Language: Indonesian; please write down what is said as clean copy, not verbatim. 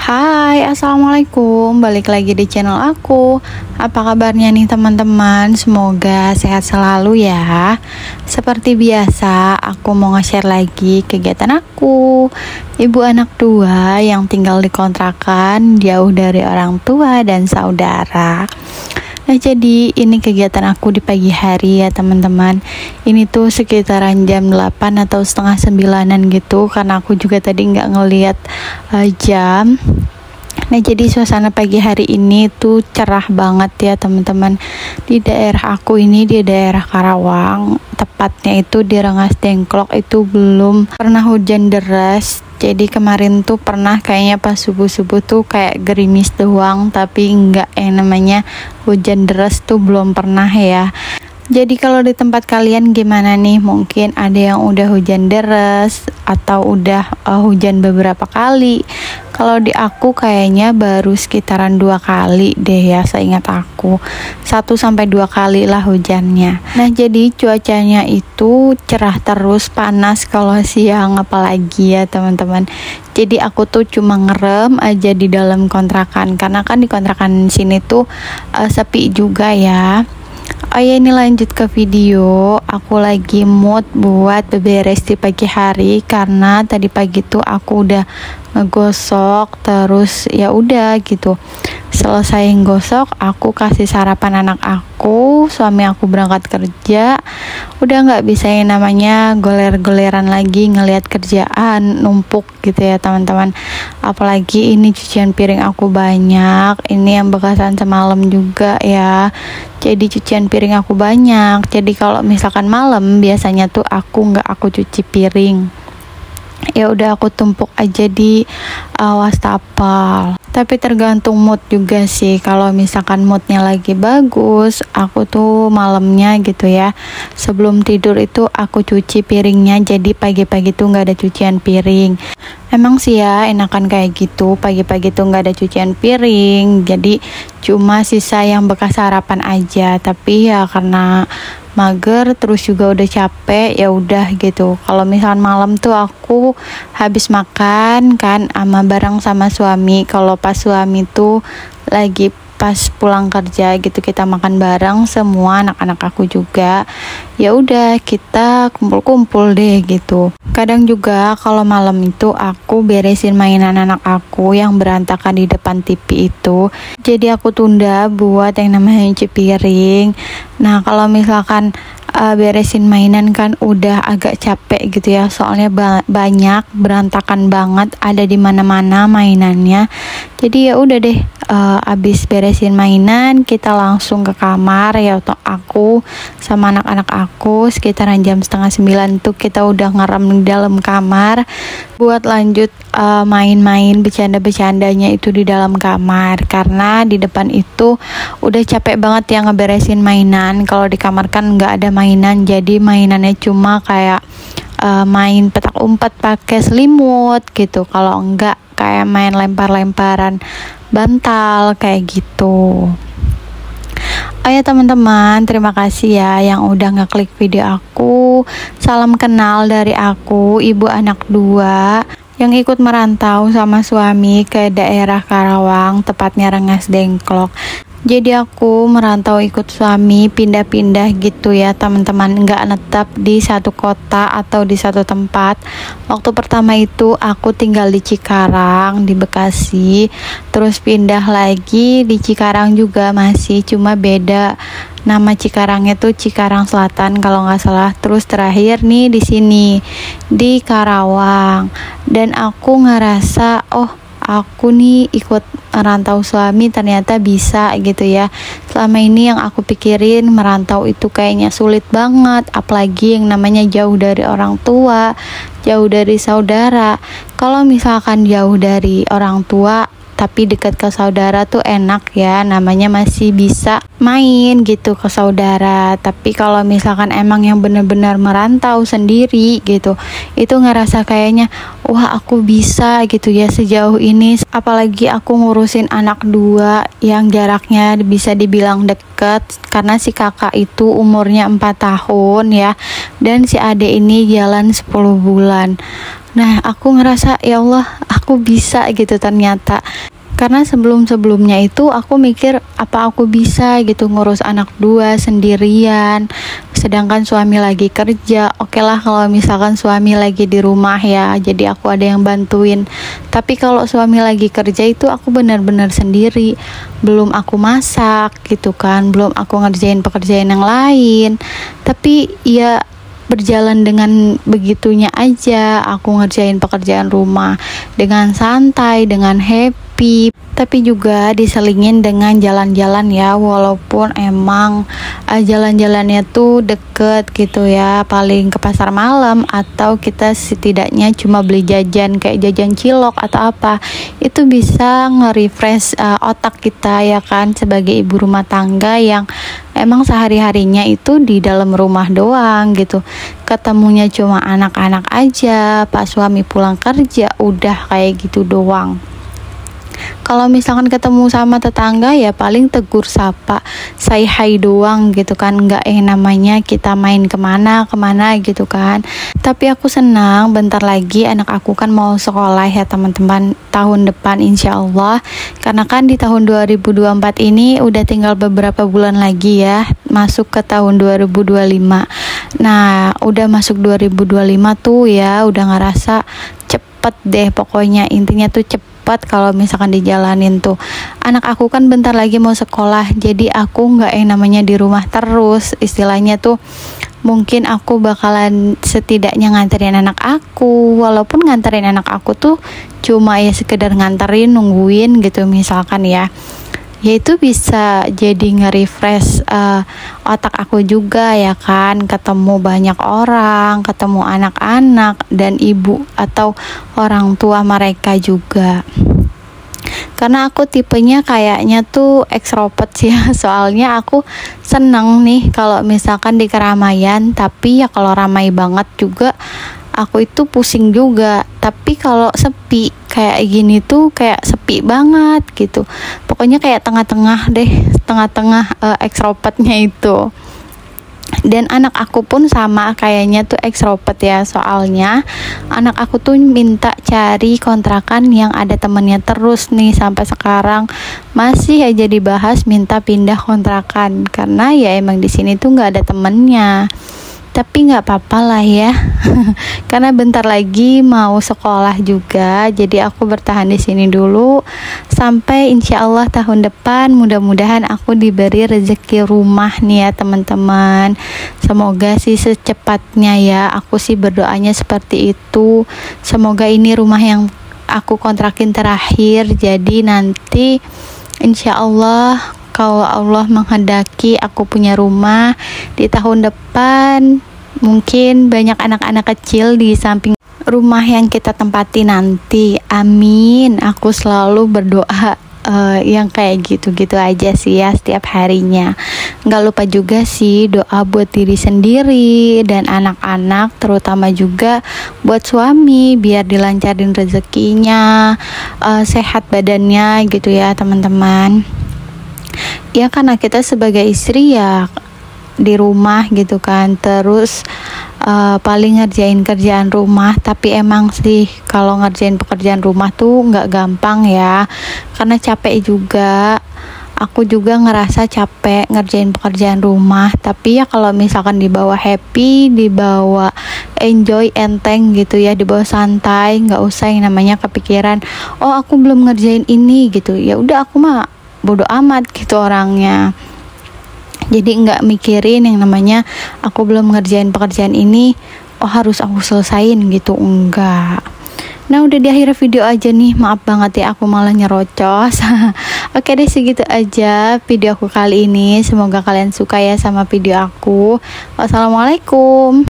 Hai, assalamualaikum. Balik lagi di channel aku. Apa kabarnya nih teman-teman? Semoga sehat selalu ya. Seperti biasa, aku mau nge-share lagi kegiatan aku. Ibu anak dua yang tinggal di kontrakan, jauh dari orang tua dan saudara. Nah, jadi ini kegiatan aku di pagi hari ya teman-teman. Ini tuh sekitaran jam 8 atau setengah 9-an gitu, karena aku juga tadi nggak ngeliat jam. Nah, jadi suasana pagi hari ini tuh cerah banget ya teman-teman. Di daerah aku ini, di daerah Karawang, tepatnya itu di Rengas Dengklok, itu belum pernah hujan deras. Jadi kemarin tuh pernah kayaknya pas subuh-subuh tuh kayak gerimis doang, tapi enggak, yang namanya hujan deras tuh belum pernah ya. Jadi kalau di tempat kalian gimana nih? Mungkin ada yang udah hujan deras atau udah hujan beberapa kali. Kalau di aku kayaknya baru sekitaran 2 kali deh ya, seingat aku 1-2 kali lah hujannya. Nah, jadi cuacanya itu cerah terus, panas kalau siang apalagi ya teman-teman. Jadi aku tuh cuma ngerem aja di dalam kontrakan, karena kan di kontrakan sini tuh sepi juga ya. Oh ya, ini lanjut ke video. Aku lagi mood buat beberes di pagi hari, karena tadi pagi tuh aku udah ngegosok, terus ya udah gitu. Selesai gosok, aku kasih sarapan anak aku, suami aku berangkat kerja. Udah nggak bisa yang namanya goler-goleran lagi ngelihat kerjaan numpuk gitu ya teman-teman. Apalagi ini cucian piring aku banyak, ini yang bekasan semalam juga ya. Jadi cucian piring aku banyak. Jadi kalau misalkan malam biasanya tuh aku cuci piring, ya udah aku tumpuk aja di wastafel. Tapi tergantung mood juga sih. Kalau misalkan moodnya lagi bagus, aku tuh malamnya gitu ya, sebelum tidur itu aku cuci piringnya. Jadi pagi-pagi tuh nggak ada cucian piring. Emang sih ya enakan kayak gitu, pagi-pagi tuh nggak ada cucian piring, jadi cuma sisa yang bekas sarapan aja. Tapi ya karena mager, terus juga udah capek, ya udah gitu. Kalau misalkan malam tuh aku habis makan kan bareng sama suami. Kalau pas suami tuh lagi pas pulang kerja gitu, kita makan bareng semua, anak-anak aku juga. Ya udah kita kumpul-kumpul deh gitu. Kadang juga kalau malam itu aku beresin mainan anak aku yang berantakan di depan TV itu. Jadi aku tunda buat yang namanya cuci piring. Nah, kalau misalkan beresin mainan kan udah agak capek gitu ya, soalnya banyak, berantakan banget, ada di mana-mana mainannya. Jadi ya udah deh, abis beresin mainan kita langsung ke kamar ya. Aku sama anak-anak aku sekitaran jam 8:30 tuh kita udah ngerem di dalam kamar buat lanjut main-main, bercanda-bercandanya itu di dalam kamar, karena di depan itu udah capek banget ya ngeberesin mainan. Kalau di kamar kan nggak ada mainan, jadi mainannya cuma kayak main petak umpet pakai selimut gitu. Kalau enggak kayak main lempar-lemparan bantal kayak gitu. Oh ya teman-teman, terima kasih ya yang udah ngeklik video aku. Salam kenal dari aku, ibu anak dua yang ikut merantau sama suami ke daerah Karawang, tepatnya Rengas Dengklok. Jadi aku merantau ikut suami, pindah-pindah gitu ya teman-teman, nggak netap di satu kota atau di satu tempat. Waktu pertama itu aku tinggal di Cikarang, di Bekasi, terus pindah lagi di Cikarang juga masih, cuma beda nama. Cikarangnya tuh Cikarang Selatan kalau nggak salah. Terus terakhir nih di sini di Karawang. Dan aku ngerasa, oh aku nih ikut merantau suami ternyata bisa gitu ya. Selama ini yang aku pikirin merantau itu kayaknya sulit banget, apalagi yang namanya jauh dari orang tua, jauh dari saudara. Kalau misalkan jauh dari orang tua tapi dekat ke saudara tuh enak ya, namanya masih bisa main gitu ke saudara. Tapi kalau misalkan emang yang benar-benar merantau sendiri gitu, itu ngerasa kayaknya wah aku bisa gitu ya sejauh ini, apalagi aku ngurusin anak dua yang jaraknya bisa dibilang deket karena si kakak itu umurnya 4 tahun ya, dan si adik ini jalan 10 bulan. Nah aku ngerasa ya Allah aku bisa gitu ternyata. Karena sebelum-sebelumnya itu aku mikir apa aku bisa gitu ngurus anak dua sendirian, sedangkan suami lagi kerja. Oke lah kalau misalkan suami lagi di rumah ya, jadi aku ada yang bantuin. Tapi kalau suami lagi kerja itu aku benar-benar sendiri, belum aku masak gitu kan, belum aku ngerjain pekerjaan yang lain. Tapi ya berjalan dengan begitunya aja, aku ngerjain pekerjaan rumah dengan santai, dengan happy, tapi juga diselingin dengan jalan-jalan ya, walaupun emang jalan-jalannya tuh deket gitu ya, paling ke pasar malam atau kita setidaknya cuma beli jajan kayak jajan cilok atau apa, itu bisa nge-refresh otak kita ya kan, sebagai ibu rumah tangga yang emang sehari-harinya itu di dalam rumah doang gitu, ketemunya cuma anak-anak aja, pas suami pulang kerja udah kayak gitu doang. Kalau misalkan ketemu sama tetangga ya paling tegur sapa, say hi doang gitu kan, nggak namanya kita main kemana gitu kan. Tapi aku senang bentar lagi anak aku kan mau sekolah ya teman-teman, tahun depan insya Allah, karena kan di tahun 2024 ini udah tinggal beberapa bulan lagi ya masuk ke tahun 2025. Nah udah masuk 2025 tuh ya, udah ngerasa cepet deh pokoknya, intinya tuh cepet kalau misalkan dijalanin tuh. Anak aku kan bentar lagi mau sekolah, jadi aku nggak yang namanya di rumah terus, istilahnya tuh mungkin aku bakalan setidaknya nganterin anak aku, walaupun nganterin anak aku tuh cuma ya sekedar nganterin, nungguin gitu misalkan ya, yaitu bisa jadi nge-refresh otak aku juga ya kan, ketemu banyak orang, ketemu anak-anak dan ibu atau orang tua mereka juga. Karena aku tipenya kayaknya tuh extrovert sih ya, soalnya aku seneng nih kalau misalkan di keramaian, tapi ya kalau ramai banget juga aku itu pusing juga. Tapi kalau sepi kayak gini tuh kayak sepi banget gitu, pokoknya kayak tengah-tengah deh, tengah-tengah extrovertnya itu. Dan anak aku pun sama kayaknya tuh extrovert ya, soalnya anak aku tuh minta cari kontrakan yang ada temennya terus nih, sampai sekarang masih aja dibahas minta pindah kontrakan karena ya emang di sini tuh nggak ada temennya. Tapi nggak apa-apa lah ya karena bentar lagi mau sekolah juga, jadi aku bertahan di sini dulu sampai insya Allah tahun depan mudah-mudahan aku diberi rezeki rumah nih ya teman-teman. Semoga sih secepatnya ya, aku sih berdoanya seperti itu. Semoga ini rumah yang aku kontrakin terakhir, jadi nanti insya Allah kalau Allah menghendaki aku punya rumah di tahun depan, mungkin banyak anak-anak kecil di samping rumah yang kita tempati nanti. Amin. Aku selalu berdoa yang kayak gitu-gitu aja sih ya setiap harinya. Nggak lupa juga sih doa buat diri sendiri dan anak-anak, terutama juga buat suami biar dilancarin rezekinya, sehat badannya gitu ya teman-teman. Ya karena kita sebagai istri ya di rumah gitu kan, terus paling ngerjain kerjaan rumah. Tapi emang sih kalau ngerjain pekerjaan rumah tuh nggak gampang ya, karena capek juga. Aku juga ngerasa capek ngerjain pekerjaan rumah, tapi ya kalau misalkan dibawa happy, dibawa enjoy, enteng gitu ya, dibawa santai, nggak usah yang namanya kepikiran oh aku belum ngerjain ini gitu, ya udah aku mah bodo amat gitu orangnya. Jadi nggak mikirin yang namanya aku belum ngerjain pekerjaan ini, oh harus aku selesain gitu, enggak. Nah udah di akhir video aja nih, maaf banget ya aku malah nyerocos. Oke deh segitu aja video aku kali ini, semoga kalian suka ya sama video aku. Wassalamualaikum.